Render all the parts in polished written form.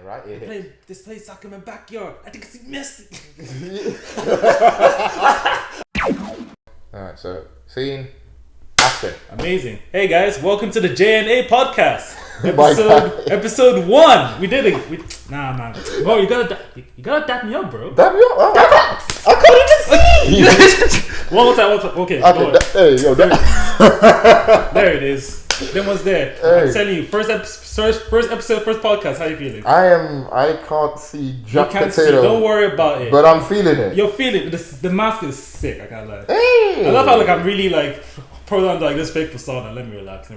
right? This place like in my backyard. I think it's messy. Alright, so scene action. Amazing. Hey guys, welcome to the J&A Podcast. God. Episode 1. We did it. Nah, man. Bro, you gotta dap me up, bro. Dap me up? Oh, I can't even see. One more time. Okay. Hey, yo, there it is. Then what's there? Hey. I'm telling you, first episode, first podcast. How you feeling? I can't see jack You can't potato. see. Don't worry about it. But I'm feeling it. You're feeling it. The mask is sick. I can't lie. Hey. I love how I'm really put on this fake persona. Let me relax.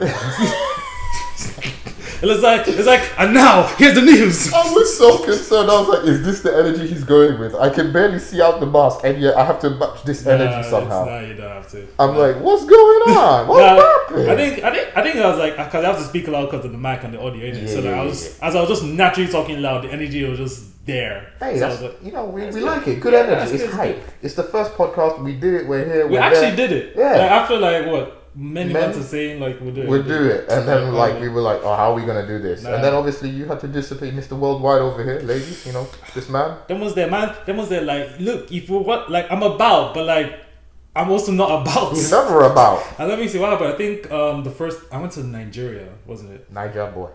It's like, and now here's the news. I was so concerned. I was like, is this the energy he's going with? I can barely see out the mask, and yet I have to match this energy somehow. No, you don't have to. I'm like, what's going on? What's happening? I think I was like, because I have to speak loud because of the mic and the audio in it. So I was just naturally talking loud, the energy was just there. Hey, so that's, we like it. Good energy. It's hype. It's the first podcast. We did it. We're here. We actually did it. Yeah. After many months of saying we'll do it. We'll do it. And then we were like, oh, how are we going to do this? And then obviously you had to dissipate Mr. Worldwide over here, ladies, this man. Then was there look, if you what I'm about, but I'm also not about. He's never about. And let me see what happened. I think I went to Nigeria, wasn't it? Niger boy.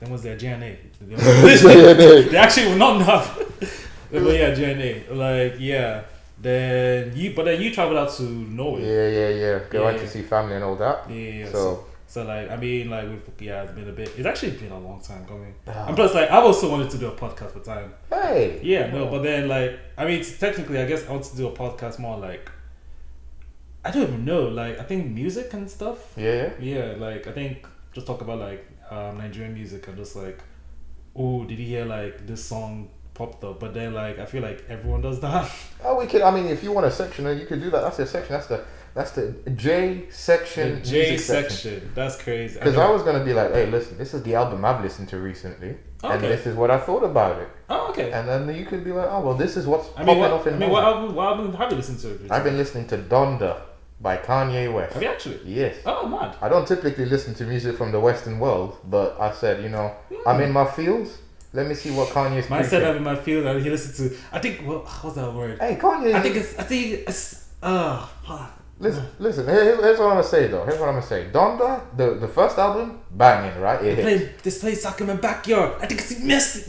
Then was there JNA. They actually were not enough. But yeah, JNA. Then you traveled out to Norway. Yeah. Go out to see family and all that. Yeah. So it's been a bit. It's actually been a long time coming. And plus, I've also wanted to do a podcast for time. Hey. Yeah, no, but then technically, I guess I want to do a podcast more I don't even know. I think music and stuff. Yeah. Yeah, I think just talk about Nigerian music and just oh, did you hear this song popped up? But then I feel like everyone does that. Oh, we could. I mean, if you want a section, you could do that. That's your section. That's the J section. The J section. That's crazy. Because I was gonna be like, hey, listen, this is the album I've listened to recently, and this is what I thought about it. Oh, okay. And then you could be like, oh, well, this is what's popping off in. What album have you listened to? I've been listening to Donda by Kanye West. Have you actually? Yes. Oh, mad. I don't typically listen to music from the Western world, but I said, I'm in my fields. Let me see what Kanye's preaching. I said I'm in my field and he listened to. I think what's that word? Hey, Kanye. I think it's. Listen. Here's what I'm gonna say though. Donda, the first album, banging, right? This place like in my backyard. I think it's messy.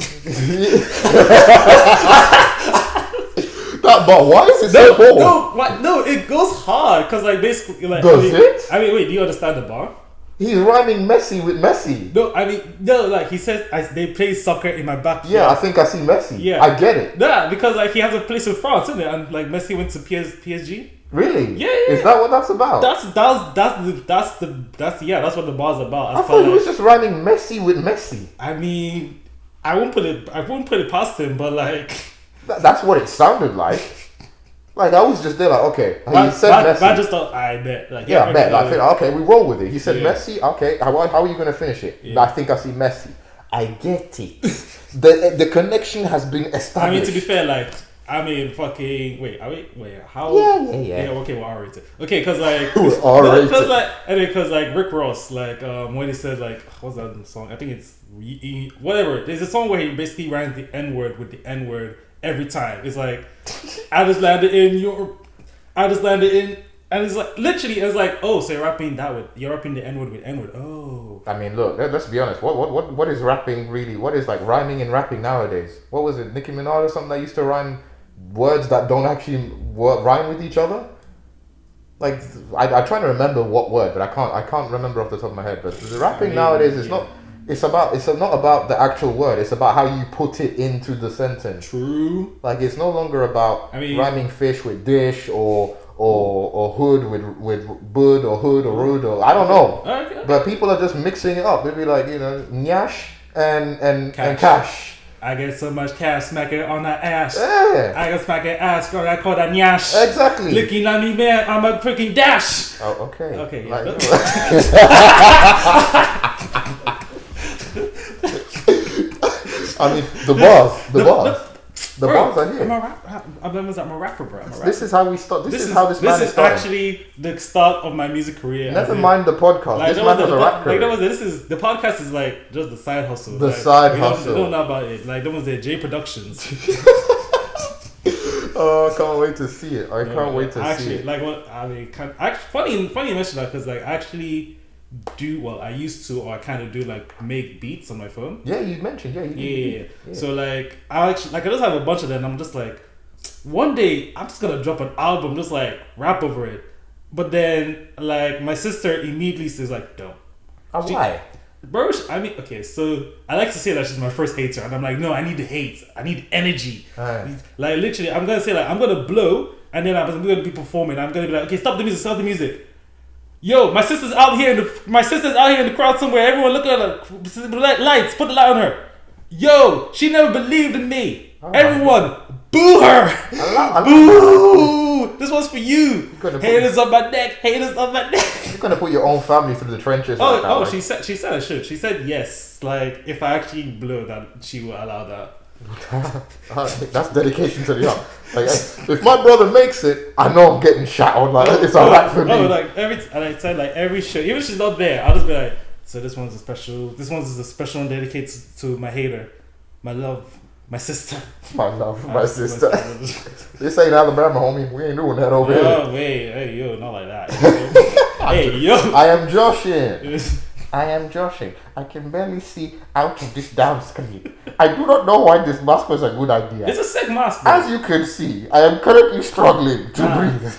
But why is it so cold? No, it goes hard because basically Does it? I mean, wait. Do you understand the bar? He's rhyming Messi with Messi. No, he says they play soccer in my backyard. Yeah, I think I see Messi. Yeah, I get it. Yeah, because he has a place in France, isn't it? And Messi went to PSG. Really? Yeah. Is that what that's about? That's what the bar's about. I thought he was just rhyming Messi with Messi. I mean, I won't put it past him, but that's what it sounded like. I was just there okay. He said Messi. I just thought, I bet. I bet. Okay, we roll with it. He said Messi. Okay, how are you going to finish it? Yeah. I think I see Messi. I get it. the connection has been established. I mean, to be fair, how? Yeah. Okay, we're R-rated. Okay, because we're R-rated. Because Rick Ross, when he said what's that song? I think it's whatever. There's a song where he basically rhymes the N-word with the N-word every time. It's I just landed in, and it's literally, it's oh, so you're rapping you're rapping the N-word with N-word. Oh. I mean, look, let's be honest. What is rapping really? What is rhyming and rapping nowadays? What was it? Nicki Minaj or something that used to rhyme words that don't actually rhyme with each other? I try to remember what word, but I can't remember off the top of my head. But the rapping nowadays is not. It's not about the actual word. It's about how you put it into the sentence. True. It's no longer about rhyming fish with dish or hood with bud or hood or rood or I don't know. Okay. But people are just mixing it up. They'd be nyash and cash. I get so much cash, smack it on that ass. Yeah. I can smack it ass, girl. I call that nyash. Exactly. Looking at me, man, I'm a freaking dash. Oh, okay. Okay. Yeah. I mean, the bars. The bars are here. I'm a rapper, bro. I'm a rapper. This is how we start. This is how this man is starting. Actually the start of my music career. Never mind the podcast. Like, this man has a rap career. The podcast is like just the side hustle. The like, side hustle. They don't know about it. Like, that was the J Productions. Oh, I can't wait to see it. I can't wait to see it. Like, what I mean, funny you mention that, because like I actually do, well, I used to, or I kind of do, like, make beats on my phone. Yeah, you mentioned. Yeah. So like I actually, like, I just have a bunch of them. I'm just like, one day I'm just gonna drop an album, just like rap over it. But then like my sister immediately says like, don't. Why? Bro, I mean, okay, so I like to say that she's my first hater, and I'm like, no, I need the hate. I need energy. Like, literally, I'm gonna say like, I'm gonna blow, and then I'm gonna be performing. I'm gonna be like, okay, stop the music. Yo, my sister's out here in the crowd somewhere. Everyone look at her. Lights, put the light on her. Yo, she never believed in me. Everyone, boo her. Boo. This one's for you. Haters on my neck. You're gonna put your own family through the trenches. She said I should. She said yes. Like, if I actually blow that, she will allow that. That's dedication to the art. Like, if my brother makes it, I know I'm getting shot on. Like, it's alright for me. Every show, even if she's not there, I'll just be like, so this one's a special one dedicated to my hater, my love, my sister. My sister. This ain't Alabama, homie. We ain't doing that over here. Oh wait, hey yo, not like that. Hey yo. I am joshing. I can barely see out of this damn screen. I do not know why this mask was a good idea. It's a sick mask, bro. As you can see, I am currently struggling to breathe.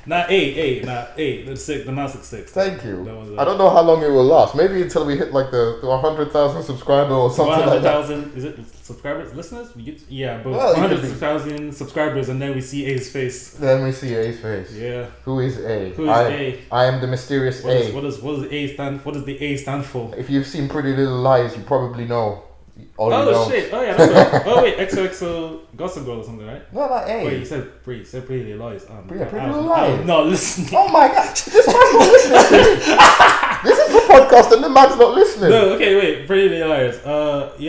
The mask is sick. Thank you. I don't know how long it will last. Maybe until we hit like the 100,000 subscriber or something like that. 100,000, is it subscribers, listeners? But 100,000 subscribers, and then we see A's face. Yeah. Who is A? I am the mysterious A. What does A stand? What does the A stand for? If you've seen Pretty Little Lies, you probably know. Shit! Oh yeah. That's right. XOXO Gossip Girl or something, right? No, not A. Wait, you said Pretty Little Lies. Pretty Little Lies. No, listen. Oh my god! This man's not listening to me. This is the podcast, and the man's not listening. No, okay, wait. Pretty Little Liars. No, I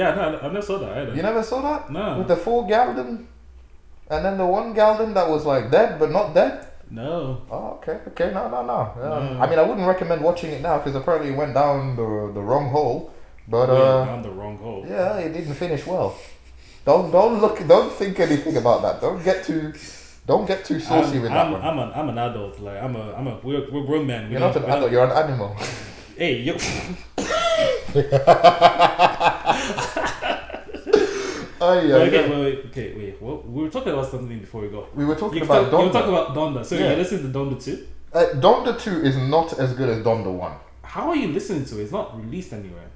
never saw that either. You never saw that? No. With the 4 Galden, and then the 1 Galden that was like dead but not dead. No. Oh, okay. No. I mean, I wouldn't recommend watching it now because apparently it went down the wrong hole. But down the wrong hole. Yeah, it didn't finish well. Don't think anything about that. Don't get too saucy with that one. I'm an adult. Like we're grown men. You're not an adult. You're an animal. Hey, yo. Wait. Well, we were talking about something before we go. We were talking about Donda. You were talking about Donda. So you're listening to Donda 2? Donda 2 is not as good as Donda 1. How are you listening to it? It's not released anywhere.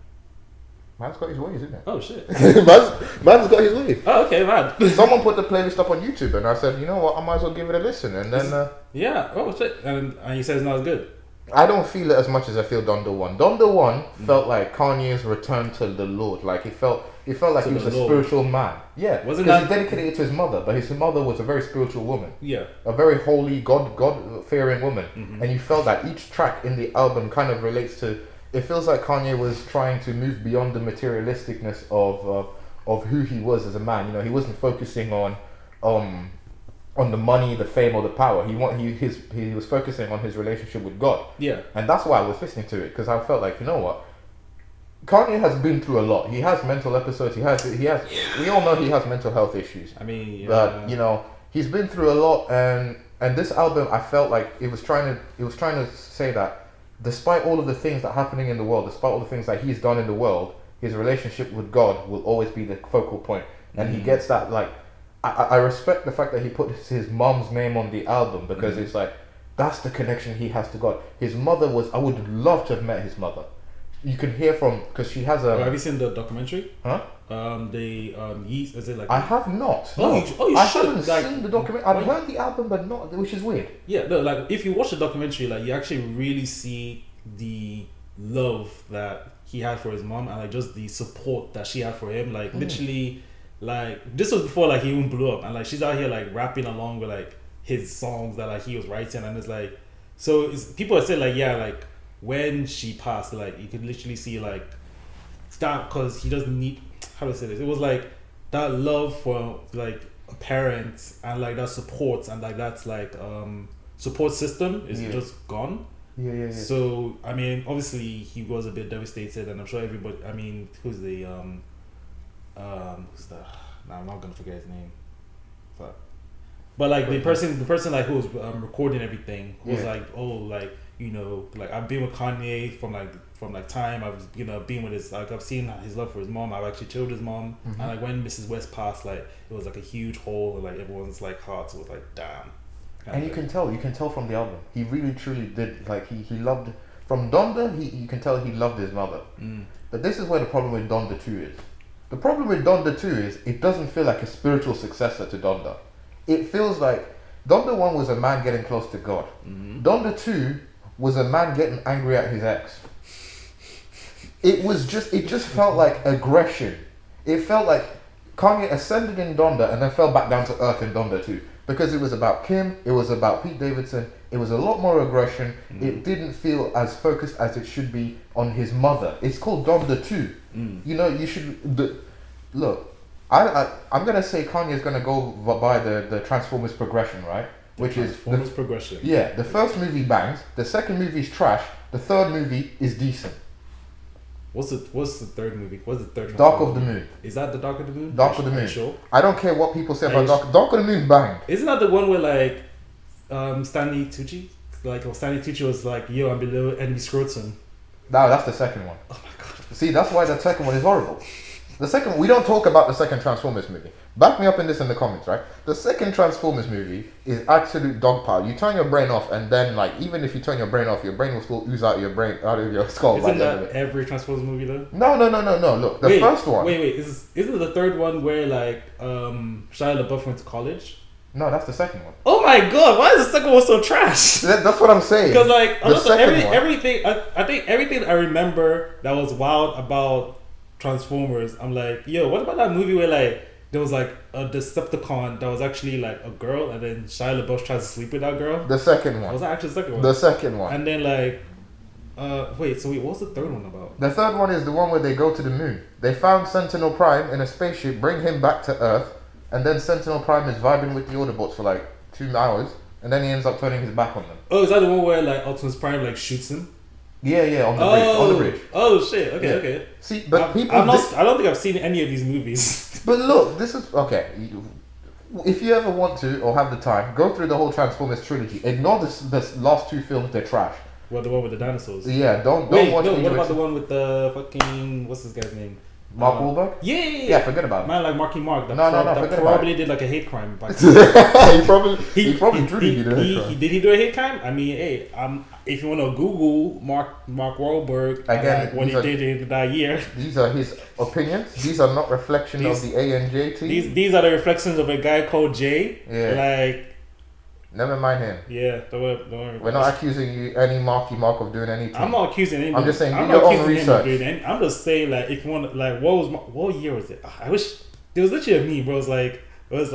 Man's got his ways, isn't it? Oh shit. man's got his ways. Oh, okay, man. Someone put the playlist up on YouTube and I said, you know what, I might as well give it a listen. And then yeah, oh shit. And you said it's not as good. I don't feel it as much as I feel Donda 1. Donda 1 felt like Kanye's return to the Lord. Like it felt like he was a spiritual man. Yeah. Because he dedicated it to his mother, but his mother was a very spiritual woman. Yeah. A very holy, God-fearing woman. Mm-hmm. And you felt that each track in the album kind of relates to. It feels like Kanye was trying to move beyond the materialisticness of who he was as a man. You know, he wasn't focusing on the money, the fame, or the power. He was focusing on his relationship with God. Yeah. And that's why I was listening to it, because I felt like, you know what, Kanye has been through a lot. He has mental episodes. He has. We all know he has mental health issues. I mean, yeah. But you know, he's been through a lot, and this album, I felt like it was trying to say that. Despite all of the things that are happening in the world, despite all the things that he's done in the world, his relationship with God will always be the focal point. And he gets that, like, I respect the fact that he put his mom's name on the album, because it's like, that's the connection he has to God. His mother I would love to have met his mother. You can hear because she has a... have you seen the documentary? Huh? Is it like... I have not. No. You I should. haven't seen the documentary. I've heard the album, but not, which is weird. Yeah, no, like, if you watch the documentary, like, you actually really see the love that he had for his mom, and like just the support that she had for him. Like, literally, like, this was before like he even blew up, and like she's out here like rapping along with like his songs that like he was writing, and it's like, so people have said like, yeah, like when she passed, like you could literally see like that, because he doesn't need, how do I say this? It was like that love for like parents and like that support and like that's like support system is just gone. Yeah. So I mean, obviously he was a bit devastated, and I'm sure everybody. I mean, who's the who's the? Nah, I'm not gonna forget his name. But like the person like who was recording everything was like, oh, like, you know, like I've been with Kanye from time. I've been with his, like I've seen his love for his mom. I've actually chilled his mom, and like when Mrs. West passed, like it was like a huge hole, and like everyone's like hearts was like damn. And you can tell from the album, he really truly did, like he loved, from Donda, you can tell he loved his mother. But this is where the problem with Donda 2 is. The problem with Donda 2 is it doesn't feel like a spiritual successor to Donda. It feels like Donda 1 was a man getting close to God. Donda 2 was a man getting angry at his ex. It just felt like aggression. It felt like Kanye ascended in Donda and then fell back down to earth in Donda 2. Because it was about Kim, it was about Pete Davidson, it was a lot more aggression. It didn't feel as focused as it should be on his mother. It's called Donda 2. You know, you should... Look, I'm going to say Kanye's going to go by the Transformers progression, right? Which is... Transformers progression. Yeah, the first movie bangs, the second movie's trash, the third movie is decent. What's the third movie? What's the third? Dark of the Moon. Is that the Dark of the Moon? Dark of the Moon. Sure? I don't care what people say about Dark of the Moon. Bang. Isn't that the one where like Stanley Tucci, Stanley Tucci was like, "Yo, I'm below enemy scrotum." No, that's the second one. Oh my god. See, that's why the second one is horrible. The second, we don't talk about the second Transformers movie. Back me up in this in the comments, right? The second Transformers movie is absolute dog pile. You turn your brain off, and then like even if you turn your brain off, your brain will still ooze out of your skull. Isn't that every Transformers movie though? No. Look, the first one. Wait. Isn't the third one where like Shia LaBeouf went to college? No, that's the second one. Oh my god! Why is the second one so trash? That's what I'm saying. Because like everything. I think everything I remember that was wild about Transformers, I'm like, yo, what about that movie where like there was like a Decepticon that was actually like a girl, and then Shia LaBeouf tries to sleep with that girl? The second one. Was that actually the second one? The second one. And then like, what's the third one about? The third one is the one where they go to the moon. They found Sentinel Prime in a spaceship, bring him back to Earth, and then Sentinel Prime is vibing with the Autobots for like 2 hours, and then he ends up turning his back on them. Oh, is that the one where like Optimus Prime like shoots him? Yeah, on the bridge. Oh shit! Okay. See, but I don't think I've seen any of these movies. But look, this is okay. If you ever want to or have the time, go through the whole Transformers trilogy. Ignore this last 2 films; they're trash. What, the one with the dinosaurs? Yeah, don't watch. No, what about the one with the fucking what's this guy's name? Mark Wahlberg? Yeah, forget about it. Man like Marky Mark. That probably did like a hate crime. Back he probably truly did a hate crime. Did he do a hate crime? I mean, hey, if you want to Google Mark Wahlberg, again, like what he did in that year. These are his opinions. These are not reflections of the ANJ team. These are the reflections of a guy called Jay. Yeah. Like, never mind him. Yeah, don't worry. We're not accusing you, any Marky Mark, of doing anything. I'm not accusing anyone. I'm just saying, do your own research. I'm just saying, like, if you want, like, what year was it? I wish there was literally a meme, bro. It's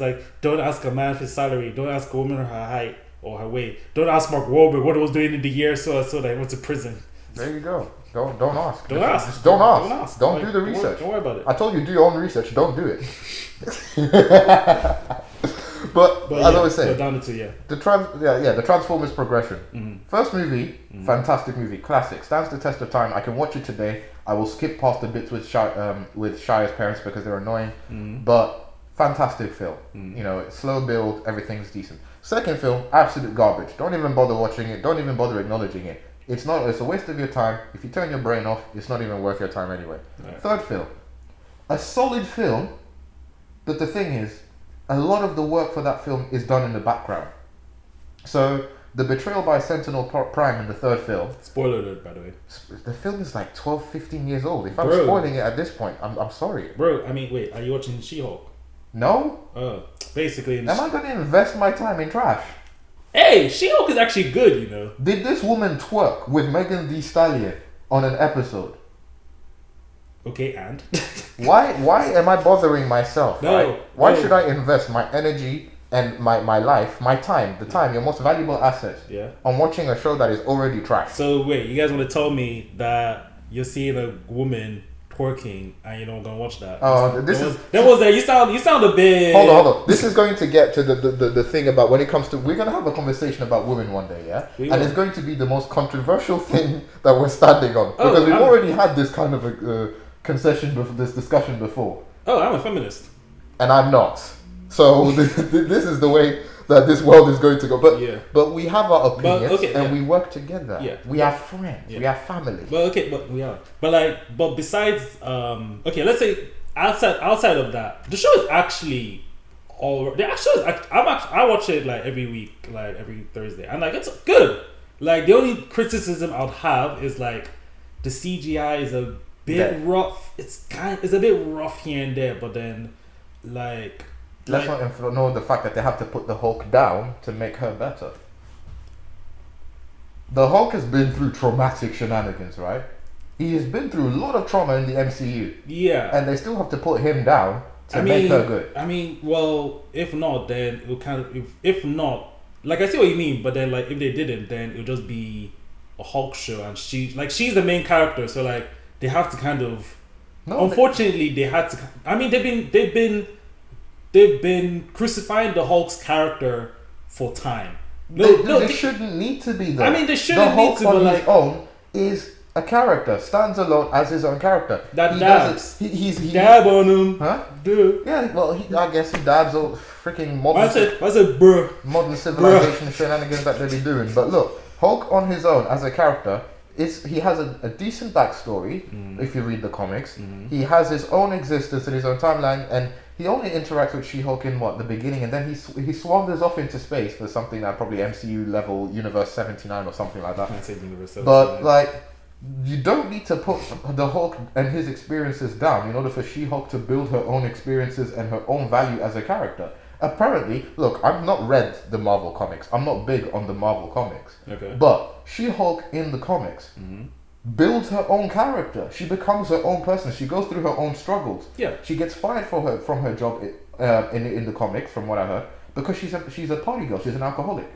like, don't ask a man for his salary. Don't ask a woman her height or her weight. Don't ask Mark Wahlberg what he was doing in the year so that he went to prison. There you go. Don't ask. Don't ask. Just don't ask. Don't do the research. Don't worry about it. I told you, do your own research. Don't do it. But as I was saying, down to the Transformers progression. First movie, fantastic movie, classic, stands the test of time. I can watch it today. I will skip past the bits with Shia's parents because they're annoying, but fantastic film. You know, slow build, everything's decent. Second film, absolute garbage. Don't even bother watching it. Don't even bother acknowledging it. It's a waste of your time. If you turn your brain off, it's not even worth your time anyway. Right. Third film, a solid film, but the thing is, a lot of the work for that film is done in the background. So, the betrayal by Sentinel Prime in the third film... Spoiler alert, by the way. The film is like 12, 15 years old. If I'm spoiling it at this point, I'm sorry. Bro, I mean, wait, are you watching She-Hulk? No. Basically... Am I going to invest my time in trash? Hey, She-Hulk is actually good, you know. Did this woman twerk with Megan Thee Stallion on an episode? Okay, and? Why am I bothering myself? No. Right? Why should I invest my energy and my life, my time, your most valuable asset, on watching a show that is already trash? So wait, you guys want to tell me that you're seeing a woman twerking, and you don't gonna watch that. Oh, there was that. You sound a bit. Hold on. This is going to get to the thing about when it comes to, we're gonna have a conversation about women one day, yeah. It's going to be the most controversial thing that we're standing on because we've already had this kind of a concession before, this discussion before. Oh, I'm a feminist, and I'm not. So this is the way that this world is going to go. But we have our opinions and we work together. Yeah. We are friends. Yeah. We are family. But we are. But besides, let's say outside of that, the show is actually I watch it like every week, like every Thursday, and like it's good. Like the only criticism I'd have is like the CGI is a bit rough. It's a bit rough here and there, but then like. Let's not ignore the fact that they have to put the Hulk down to make her better. The Hulk has been through traumatic shenanigans, right? He has been through a lot of trauma in the MCU. Yeah. And they still have to put him down to make her good. I mean, well, if not, then it'll kind of... If not... Like, I see what you mean, but then, like, if they didn't, then it'll just be a Hulk show. And she's the main character, so, like, they have to kind of... Unfortunately, they had to... I mean, they've been crucifying the Hulk's character for time. They shouldn't need to be though. I mean, they shouldn't need to. The Hulk on his own is a character, stands alone as his own character. That dabs. He dab on him. Huh? Dude. Yeah. Well, I guess he dabs all freaking modern. I said, bro. Modern civilization shenanigans that they be doing. But look, Hulk on his own as a character. He has a decent backstory if you read the comics. He has his own existence and his own timeline, and he only interacts with She-Hulk in the beginning, and then he swanders off into space for something that probably MCU level Universe 79 or something like that. I say Universe 79. But like, you don't need to put the Hulk and his experiences down in order for She-Hulk to build her own experiences and her own value as a character. Apparently, look, I've not read the Marvel comics. I'm not big on the Marvel comics. Okay. But She-Hulk in the comics builds her own character. She becomes her own person. She goes through her own struggles. Yeah. She gets fired from her job in the comics, from what I heard, because she's a party girl. She's an alcoholic.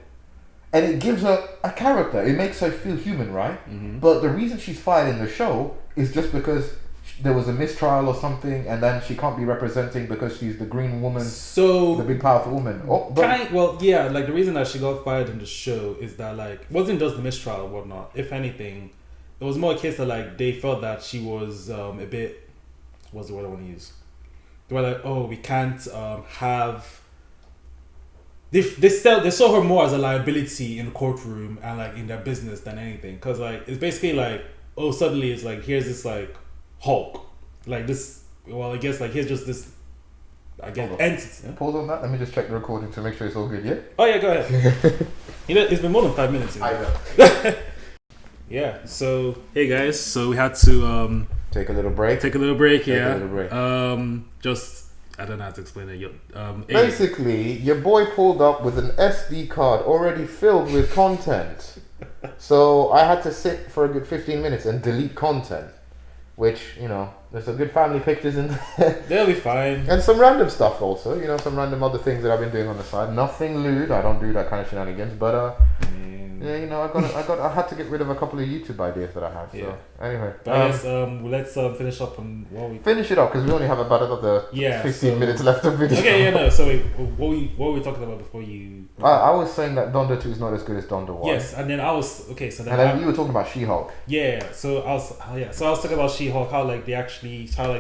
And it gives her a character. It makes her feel human, right? But the reason she's fired in the show is just because there was a mistrial or something, and then she can't be representing because she's the green woman, the big powerful woman. Like the reason that she got fired in the show is that like it wasn't just the mistrial or whatnot. If anything, it was more a case that like they felt that she was a bit. What's the word I want to use? They were like, oh, we can't have. They saw her more as a liability in the courtroom and like in their business than anything, because like it's basically like, oh, suddenly it's like here's this like Hulk, like this. Well, I guess like here's just this. I guess entity. Pause on that. Let me just check the recording to make sure it's all good. Yeah. Oh yeah, go ahead. It's been more than 5 minutes. I know. Yeah. So hey guys, so we had to take a little break. Just I don't know how to explain it. Basically, your boy pulled up with an SD card already filled with content, so I had to sit for a good 15 minutes and delete content. Which, there's some good family pictures in there. They'll be fine. And some random stuff also, some random other things that I've been doing on the side. Nothing lewd, I don't do that kind of shenanigans, but I had to get rid of a couple of YouTube ideas that I had. So anyway. But I guess let's finish up on what we finish it up because we only have about another 15 minutes left of video. Okay, so wait, what were we talking about before you? I was saying that Donda 2 is not as good as Donda 1. Yes, and then you were talking about She-Hulk. Yeah, so I was talking about She-Hulk, how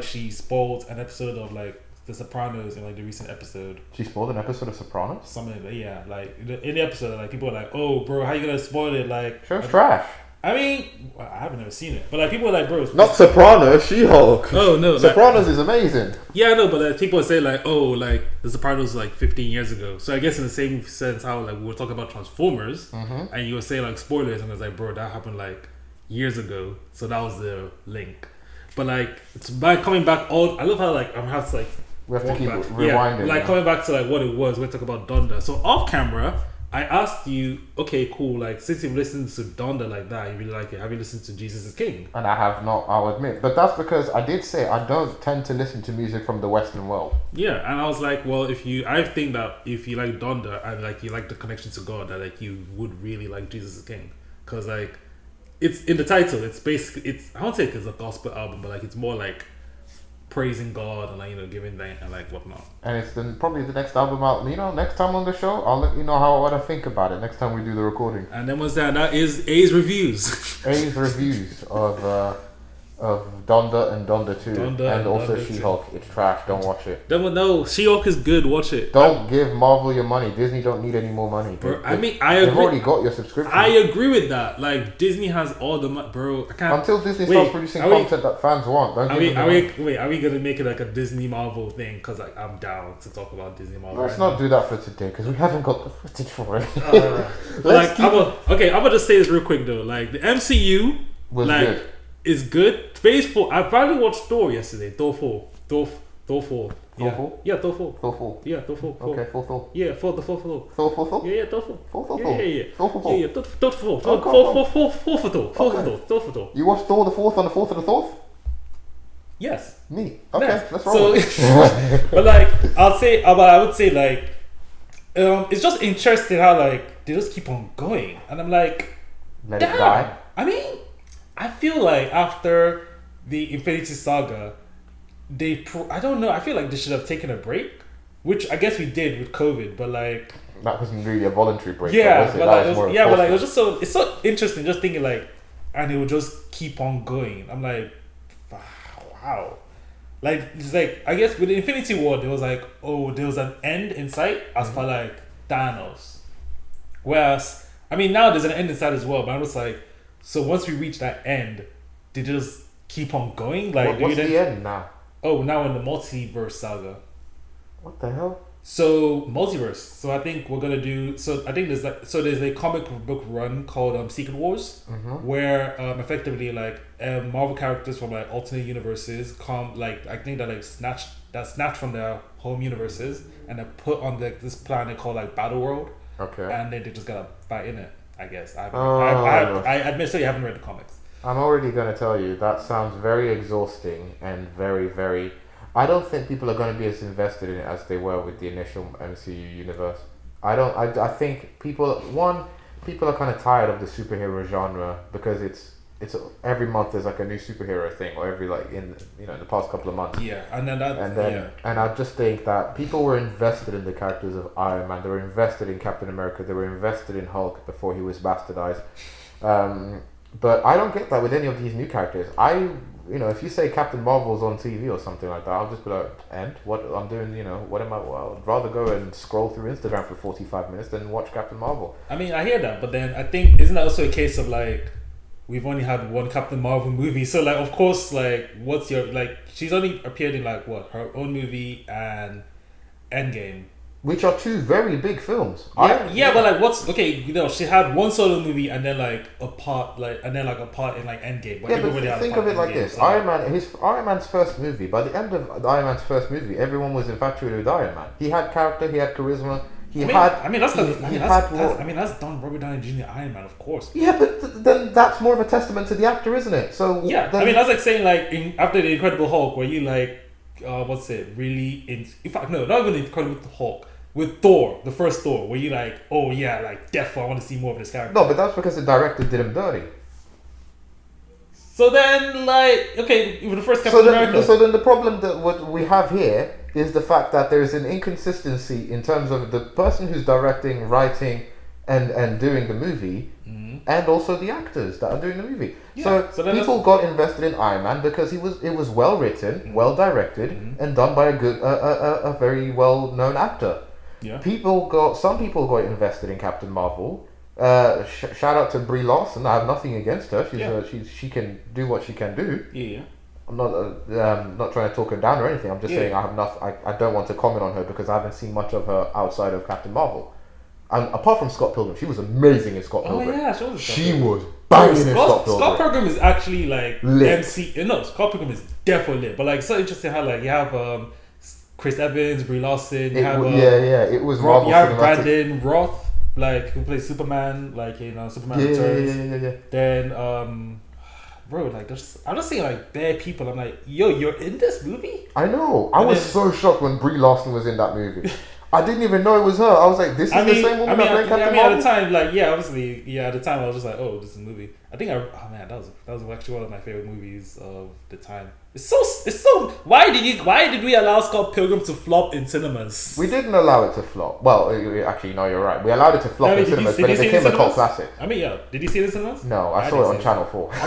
she spoiled an episode of like The Sopranos in like the recent episode. She spoiled an episode of Sopranos? Something like that, like in the episode, like people are like, "Oh, bro, how you gonna spoil it?" Like, show's trash. I mean, I haven't ever seen it, but like people are like, "Bro, not Sopranos, She-Hulk." Oh no, Sopranos is amazing. Yeah, I know, but people say like, "Oh, like The Sopranos like 15 years ago." So I guess in the same sense, how like we were talking about Transformers, and you would say like spoilers, and I was like, "Bro, that happened like years ago." So that was the link. But like, it's by coming back I love how like I'm gonna have to like. We have to keep rewinding. Like coming back to like what it was, we're talking about Donda. So off camera, I asked you, okay, cool, like since you've listened to Donda like that, you really like it, have you listened to Jesus is King? And I have not, I'll admit. But that's because I did say I don't tend to listen to music from the Western world. Yeah, and I was like, well, I think that if you like Donda and like you like the connection to God, that like you would really like Jesus is King. Because like it's in the title. It's basically I don't say it's a gospel album, but like it's more like praising God and like giving thanks and like whatnot. And it's probably the next album out. Next time on the show, I'll let you know what I think about it. Next time we do the recording. And then what's that? That is A's reviews. A's reviews of Donda and Donda 2 and also Donda She-Hulk. It's trash. Don't watch it. No, She-Hulk is good. Watch it. Don't give Marvel your money. Disney don't need any more money. Bro, I they've agree. already got your subscription. I agree with that. Like Disney has all the money, bro. I can't. Until Disney starts producing content that fans want. Are we gonna make it like a Disney Marvel thing? Because like I'm down to talk about Disney Marvel. Let's not do that for today because we haven't got the footage for it. I'm gonna just say this real quick though. Like the MCU was good. Is good. Phase 4. I finally watched Thor yesterday. Thor 4. Thor 4. Thor 4? Yeah, Thor 4. Thor 4. Yeah, Thor 4. Okay, Thor. Yeah, the 4th Thor. Thor 4? Yeah, Thor 4. Thor. Yeah. Thor 4. Yeah, Thor 4. Thor 4. You watched Thor the 4th on the 4th of the 4th? Yes. Neat. Okay, Yes. let's roll. But like, I would say like, it's just interesting how like they just keep on going, and I'm like, Let it die. I mean, I feel like after the Infinity Saga, I don't know. I feel like they should have taken a break, which I guess we did with COVID. But like, that wasn't really a voluntary break. Yeah, but it was just it's so interesting. Just thinking like, and it would just keep on going. I'm like, wow. Like it's like I guess with the Infinity War, there was like there was an end in sight as per like Thanos. Whereas I mean now there's an end in sight as well, but I'm just like, so once we reach that end, did it just keep on going? Like what's the end now? Oh, now in the multiverse saga. What the hell? So multiverse. So I think we're gonna do. So I think there's a comic book run called Secret Wars, where effectively like Marvel characters from like alternate universes come like I think that like snatched from their home universes and they're put on this planet called like Battle World. Okay. And then they just gotta fight in it. I guess. I admittedly haven't read the comics. I'm already going to tell you that sounds very exhausting and very, very. I don't think people are going to be as invested in it as they were with the initial MCU universe. I think people are kind of tired of the superhero genre because it's every month there's like a new superhero thing, or every like in the past couple of months. Yeah, and I just think that people were invested in the characters of Iron Man. They were invested in Captain America. They were invested in Hulk before he was bastardized. But I don't get that with any of these new characters. If you say Captain Marvel's on TV or something like that, I'll just be like, and what I'm doing, what am I? Well, I'd rather go and scroll through Instagram for 45 minutes than watch Captain Marvel. I mean, I hear that, but then I think isn't that also a case of like we've only had one Captain Marvel movie, so like of course like what's your like she's only appeared in like what her own movie and Endgame. Which are two very big films. Yeah, but like what's okay? She had one solo movie and then like a part in like Endgame. But think of it like this: so Iron Man's first movie. By the end of Iron Man's first movie, everyone was infatuated with Iron Man. He had character, he had charisma. That's Robert Downey Jr. Iron Man, of course. Yeah, but then that's more of a testament to the actor, isn't it? So yeah, that's like saying like after the Incredible Hulk, where you like. In fact, no, not even the Incredible Hulk. With Thor, the first Thor, where you like, oh yeah, like definitely I want to see more of this character. No, but that's because the director did him dirty. So then, like, okay, with the first Captain America. So then the problem that what we have here is the fact that there is an inconsistency in terms of the person who's directing, writing, and doing the movie, and also the actors that are doing the movie. Yeah, so people got invested in Iron Man because it was well written, well directed, and done by a very well known actor. Yeah. Some people got invested in Captain Marvel. Shout out to Brie Larson. I have nothing against her. She can do what she can do. Yeah. I'm not trying to talk her down or anything. I'm just saying I don't want to comment on her because I haven't seen much of her outside of Captain Marvel. And apart from Scott Pilgrim, she was amazing in Scott Pilgrim. Oh yeah, she was banging in Scott Pilgrim. Scott Pilgrim is actually like lit. Scott Pilgrim is definitely lit. But like, so interesting how like you have Chris Evans, Brie Larson. It was Marvel. You have Brandon Roth, like who plays Superman, like Superman Returns. Yeah. Then bro, like I'm just saying like bare people. I'm like, yo, you're in this movie? I know. I was so shocked when Brie Larson was in that movie. I didn't even know it was her. I was like, this is the same woman that played Captain Marvel? At the time, like, yeah, obviously, yeah, at the time I was just like, oh, this is a movie. I think that was actually one of my favorite movies of the time. It's so. Why did we allow Scott Pilgrim to flop in cinemas? We didn't allow it to flop. Well, actually, no, you're right. We allowed it to flop in cinemas, but it became a cult classic. I mean, yeah. Did you see it in cinemas? No, I saw it on Channel 4. I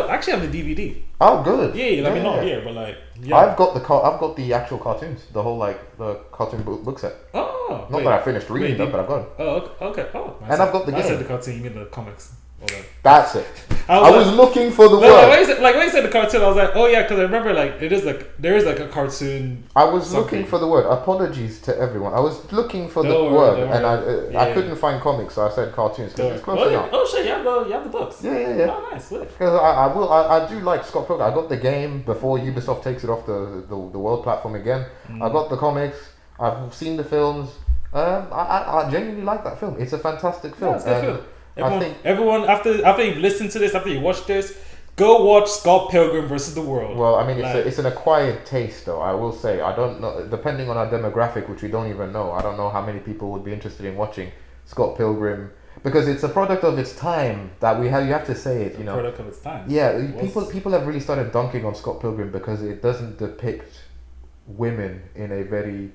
actually have the DVD. Oh, good. Yeah, like not here, but like. Yeah. I've got the actual cartoons, the whole like the cartoon book set. Oh, not that I finished reading them, but I've got them. Oh, okay. Oh, and I've got the game. I said the cartoon, you mean the comics. That's it. I was looking for the word. When you said the cartoon, I was like, oh yeah, because I remember like there is like a cartoon. I was looking for the word. Apologies to everyone. I was looking for the word, and I couldn't find comics, so I said cartoons because it's close enough. Oh shit, you have the books. Yeah. Oh nice. Because I do like Scott Pilgrim. I got the game before Ubisoft takes it off the world platform again. I got the comics. I've seen the films. I genuinely like that film. It's a fantastic film. Yeah, it's a good film. Everyone, after you've listened to this, after you watch this, go watch Scott Pilgrim versus the World. Well, I mean, it's an acquired taste, though. I will say, I don't know. Depending on our demographic, which we don't even know, I don't know how many people would be interested in watching Scott Pilgrim because it's a product of its time. That you have to say it. Product of its time. Yeah, people have really started dunking on Scott Pilgrim because it doesn't depict women in a very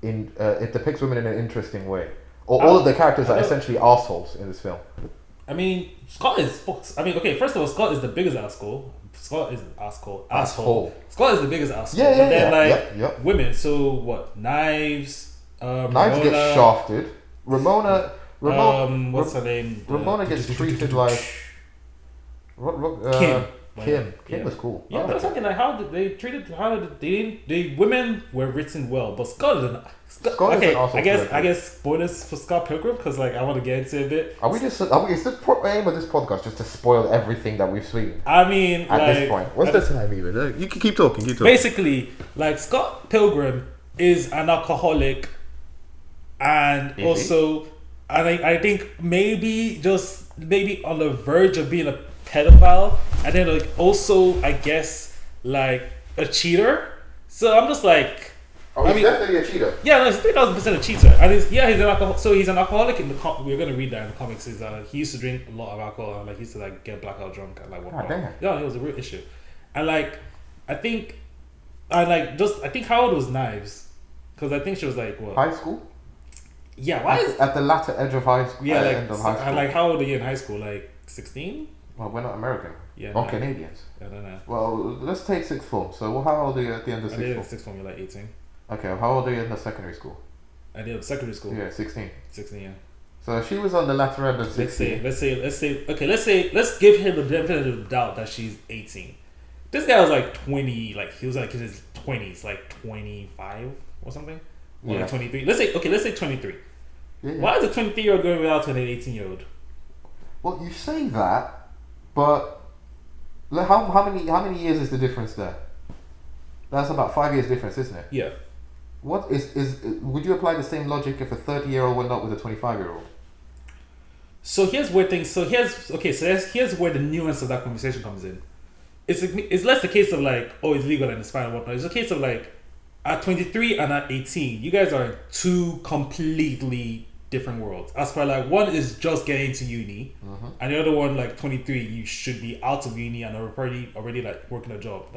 it depicts women in an interesting way. All of the characters are essentially assholes in this film. I mean, Scott is. Okay. First of all, Scott is the biggest asshole. Scott is an asshole. Scott is the biggest asshole. Yeah. Women. So what? Knives. Knives get shafted. Ramona. What's her name? Ramona gets treated like. Kim. Kim was cool. Yeah, but something like how did they treated? How did they women were written well, but Scott is an I guess bonus for Scott Pilgrim because like I want to get into it a bit. Is the aim of this podcast just to spoil everything that we've seen? I mean, at this point, what's the time even? You can keep talking. Basically, like Scott Pilgrim is an alcoholic, and also, I think maybe on the verge of being a pedophile, and then like also I guess like a cheater. So I'm just like. He's definitely a cheater. Yeah, no, he's 3,000% a cheater. And he's an alcoholic. So he's an alcoholic in the we're gonna read that in the comics. Is he used to drink a lot of alcohol and like he used to like get blackout drunk and like whatnot. Yeah, it was a real issue. And like I think how old was Knives? Because I think she was like what? High school. Yeah, at the latter edge of high school? Yeah, like end of high school. And like how old are you in high school? Like 16? Well, we're not American. Yeah, or Canadians. I don't know. Well, let's take sixth form. So how old are you at the end of sixth form? Sixth form, you're like 18. Okay, how old are you in the secondary school? I did secondary school. Yeah, 16. 16, yeah. So she was on the latter end of 16. Let's give him the benefit of the doubt that she's 18. This guy was like 20, like he was like in his 20s, like 25 or something. Or like 23. Let's say 23. Yeah. Why is a 23-year-old going without to an 18-year-old? Well, you say that, but how many years is the difference there? That's about 5 years difference, isn't it? Yeah. What would you apply the same logic if a 30-year-old went out with a 25-year-old? So here's where here's where the nuance of that conversation comes in. It's less the case of like, oh, it's legal and it's fine and whatnot. It's a case of like, at 23 and at 18, you guys are in two completely different worlds. As for like, one is just getting into uni, and the other one, like 23, you should be out of uni and already like working a job.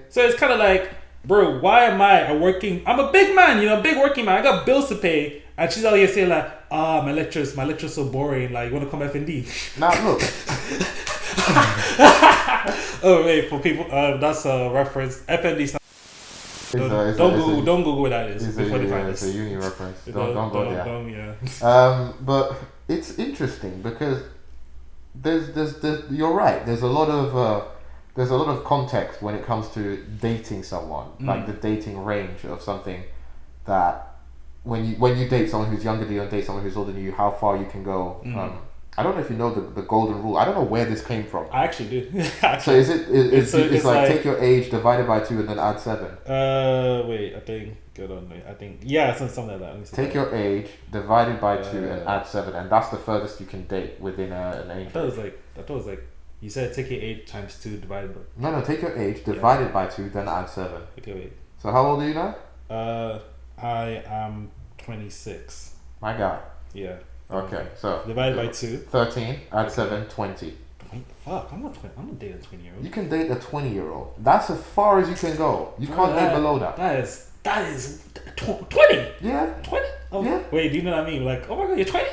So it's kind of like, bro, why am I'm a big man, big working man. I got bills to pay, and she's out here saying like, my lecture's so boring. Like, you want to come F&D? Now look. Oh wait, for people, that's a reference. F&D. Don't Google what that is. It's a uni reference. Don't go there. But it's interesting because there's you're right. There's a lot of context when it comes to dating someone, like the dating range of something that when you date someone who's younger than you and date someone who's older than you, how far you can go. I don't know if you know the golden rule. I don't know where this came from. I actually do. So it's like take your age divided by 2 and then add 7. Wait, I think yeah, something like that. Take your age divided by 2 and add 7, and that's the furthest you can date within an age. I thought it was like you said take your age times 2 divided by. No, take your age divided by 2 then add 7. Okay, wait. So how old are you now? I am 26. My God. Yeah. Okay, so divided by 2. 13, add 7, 20. Fuck, I'm not dating a 20-year-old. You can date a 20-year-old. That's as far as you can go. You can't date below that. That is 20. Yeah. 20? Oh, yeah. Wait, do you know what I mean? Like, oh my God, you're 20?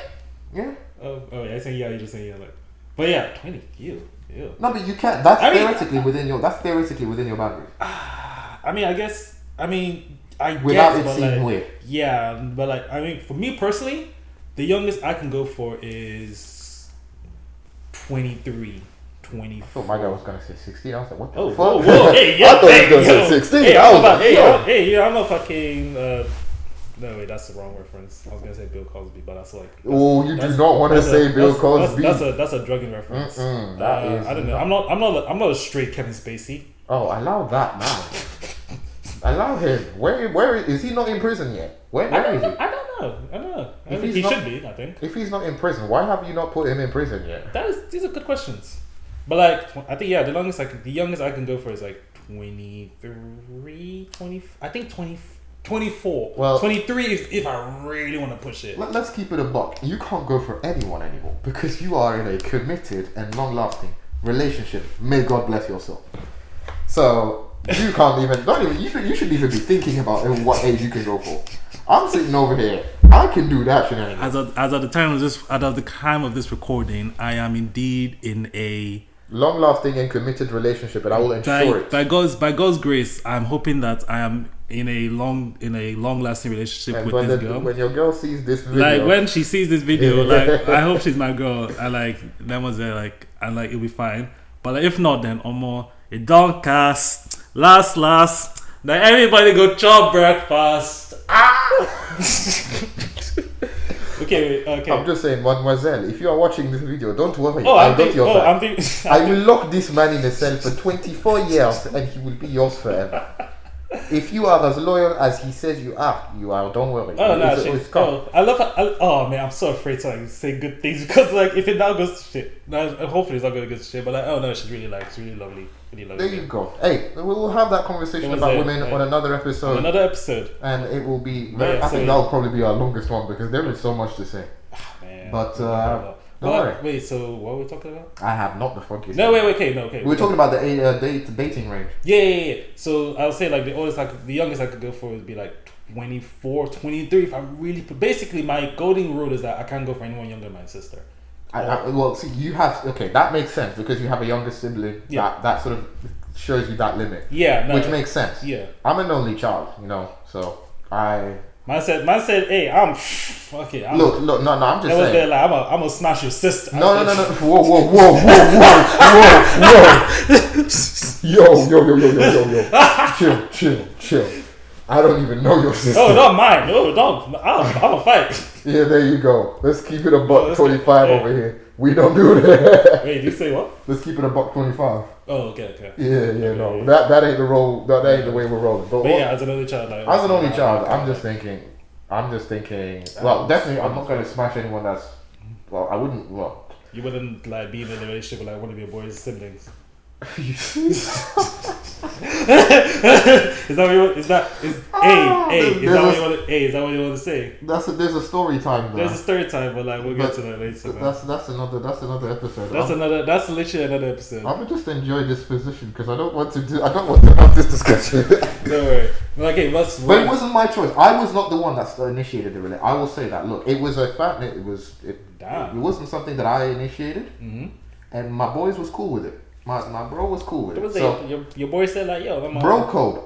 Yeah. Oh yeah, I say yeah. You just say yeah. Like, but yeah, 20. Ew. No, but you can't. That's theoretically within your boundaries. I mean, I guess. I Without guess, it seeming weird. Yeah, but like, I mean, for me personally, the youngest I can go for is 23, 24. I thought my guy was gonna say 16. I was like, what the fuck? Whoa, hey, yo, I thought he was gonna say 16. I'm a fucking. No, wait, that's the wrong reference. I was gonna say Bill Cosby, but that's like. Oh, you do not want to say Bill Cosby. That's a drugging reference. That is. I don't know. I'm not a straight Kevin Spacey. Oh, allow that now. Allow him. Where is he not in prison yet? Where is he? I don't know. He should be. I think. If he's not in prison, why have you not put him in prison yet? These are good questions. But like, I think the youngest I can go for is like 23, 20. I think 24. Well, 23 if I really want to push it. Let's keep it a buck. You can't go for anyone anymore because you are in a committed and long-lasting relationship. May God bless your soul. So you can't even. You shouldn't even be thinking about what age you can go for. I'm sitting over here. I can do that shenanigans. As at the time of this recording, I am indeed in a long-lasting and committed relationship, and I will ensure it. By God's grace, I'm hoping that I am in a long-lasting relationship with this girl. When your girl sees this video, like when she sees this video, like I hope she's my girl, and like that was there, like and like it'll be fine. But like, if not, then it don't cast last. Like everybody go chop breakfast. Okay. I'm just saying, mademoiselle, if you are watching this video, don't worry. I will lock this man in a cell for 24 years and he will be yours forever. If you are as loyal as he says you are, don't worry. Man, I'm so afraid to like say good things because like if it now goes to shit, hopefully it's not going to go to shit. But like, oh no, she's really lovely, really lovely. There you go. Hey, we will have that conversation about women on another episode. And it will be. I think that will probably be our longest one because there is so much to say. Man, but don't worry. Wait, so what were we talking about? I have not the foggiest. No, wait, okay. We're talking about the dating range. Yeah. So I would say like the youngest I could go for would be like 24, 23. If I really basically my golden rule is that I can't go for anyone younger than my sister. Well, see, you have that makes sense because you have a younger sibling. Yeah. That sort of shows you that limit. Yeah, which makes sense. Yeah, I'm an only child, so I. Man said, hey, I'm okay. Look, no, I'm just saying. Like, I'm gonna smash your sister. No. Whoa. Yo. Chill. I don't even know your sister. Oh, not mine. No, don't. I'm gonna fight. Yeah, there you go. Let's keep it a buck 25 over here. We don't do that. Wait, did you say what? Let's keep it a buck 25. Oh, okay. Yeah, no. That ain't the roll. That ain't the way we're rolling. But yeah, as an only child, I'm just thinking. Well, definitely, I'm not going to smash anyone that's. Well, I wouldn't. Well, you wouldn't like be in a relationship with like one of your boys' siblings. Is that what you want? Is that what you want to say? There's a story time. There's a story time, but like we'll get to that later. That's another episode. That's literally another episode. I'm just enjoy this position because I don't want to have this discussion. Don't worry. Okay, but it wasn't my choice. I was not the one that initiated the relationship. I will say that. Look, it was a fact. It wasn't something that I initiated, and my boys was cool with it. My bro was cool with it. So, your boy said like, yo, bro code.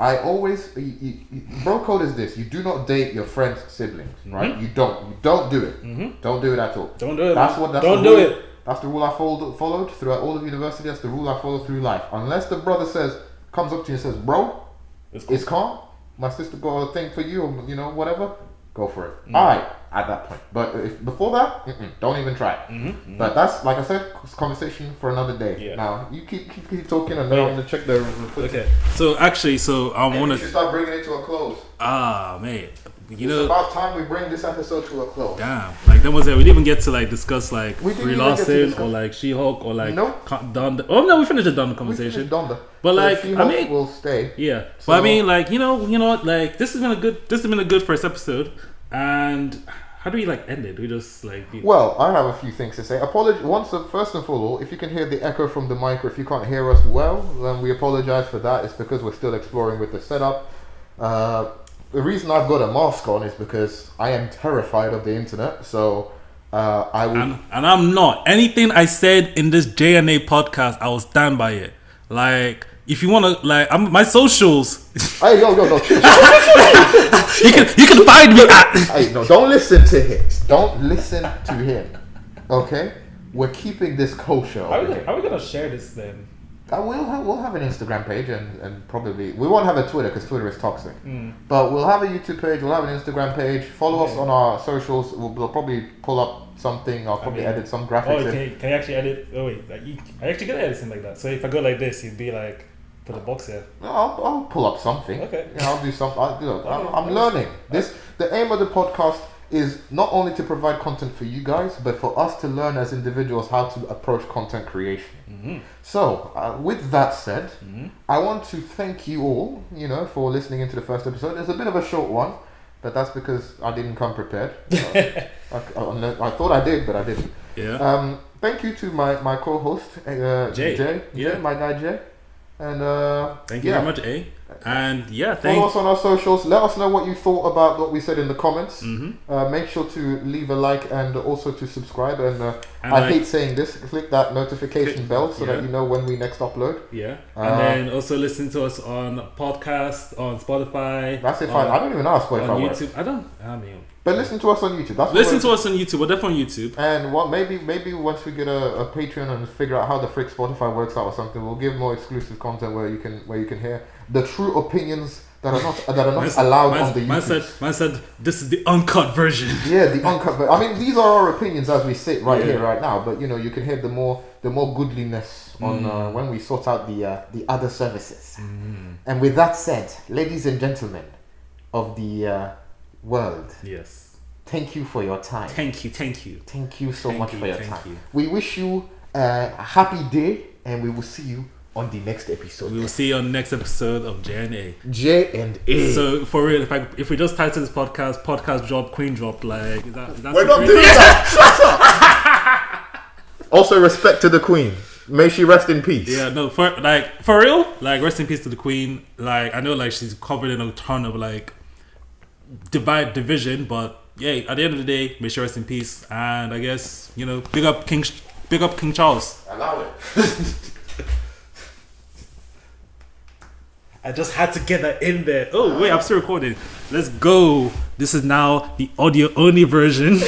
Bro code is this: you do not date your friend's siblings, right? You don't do it. Don't do it at all. Don't do it. Don't do it. That's the rule I followed throughout all of university. That's the rule I followed through life. Unless the brother comes up to you and says, bro, it's calm. My sister got a thing for you, or whatever. Go for it. All right, at that point. But if before that, don't even try it. But that's, like I said, conversation for another day. Yeah. Now you keep talking, and then I'm gonna check the. Okay. So actually, I want to start bringing it to a close. Man, you It's know, about time we bring this episode to a close. damn, like that was it. We didn't even get to like discuss like We didn't Brie even get to Larson discuss- or like She-Hulk or like Nope. Donda. Oh no, we finished the Donda We conversation. finished Donda. But, So like, She-Hulk I mean- will stay. Yeah, So- but I mean, like you know, what, like this has been a good first episode. And how do we like end it? We just like Well, I have a few things to say. First and foremost, if you can hear the echo from the mic, or if you can't hear us well, then we apologize for that. It's because we're still exploring with the setup. The reason I've got a mask on is because I am terrified of the internet. So I will. and I'm not. Anything I said in this J&A podcast, I will stand by it. Like, if you want to, like, my socials. Hey, yo, chill. you can find me at. Hey, no, don't listen to him. Don't listen to him. Okay, we're keeping this kosher. How are we gonna share this then? We'll have an Instagram page and probably we won't have a Twitter because Twitter is toxic. But we'll have a YouTube page. We'll have an Instagram page. Follow us on our socials. We'll probably pull up something. I'll probably edit some graphics. Can you actually edit? Oh wait, I actually can edit something like that. So if I go like this, you'd be like, put a box here. I'll pull up something. Okay. Yeah, I'll do something. I'm learning. The aim of the podcast is not only to provide content for you guys, but for us to learn as individuals how to approach content creation. So, with that said, I want to thank you all, for listening into the first episode. It's a bit of a short one, but that's because I didn't come prepared. I thought I did, but I didn't. Yeah. Thank you to my co-host, Jay, my guy Jay. And thank you very much, A. And yeah, follow us on our socials. Let us know what you thought about what we said in the comments. Make sure to leave a like and also to subscribe. And I hate saying this, click that notification bell so that you know when we next upload. Yeah. And then also listen to us on podcast, on Spotify. That's it. Fine. I don't even know how Spotify on works. YouTube. But listen to us on YouTube. Listen to us on YouTube. We're definitely on YouTube. And maybe once we get a Patreon and figure out how the frick Spotify works out or something, we'll give more exclusive content where you can hear the true opinions that are not allowed on the YouTube. Man said this is the uncut version. Yeah, the uncut. I mean, these are our opinions as we sit here right now. But you can hear the more goodliness on when we sort out the other services. And with that said, ladies and gentlemen of the world. Yes. Thank you for your time. Thank you. Thank you so much for your time. We wish you a happy day, and we will see you on the next episode. We will see you on the next episode of J&A. J&A. So for real, if we just title this podcast drop, Queen drop, like is that we're not doing that. Also, respect to the Queen. May she rest in peace. Yeah, no, for real, like rest in peace to the Queen. Like I know, like she's covered in a ton of like division, but yeah, at the end of the day, may she rest in peace. And I guess big up King Charles. Allow it. I just had to get that in there. Oh wait, I'm still recording. Let's go. This is now the audio only version.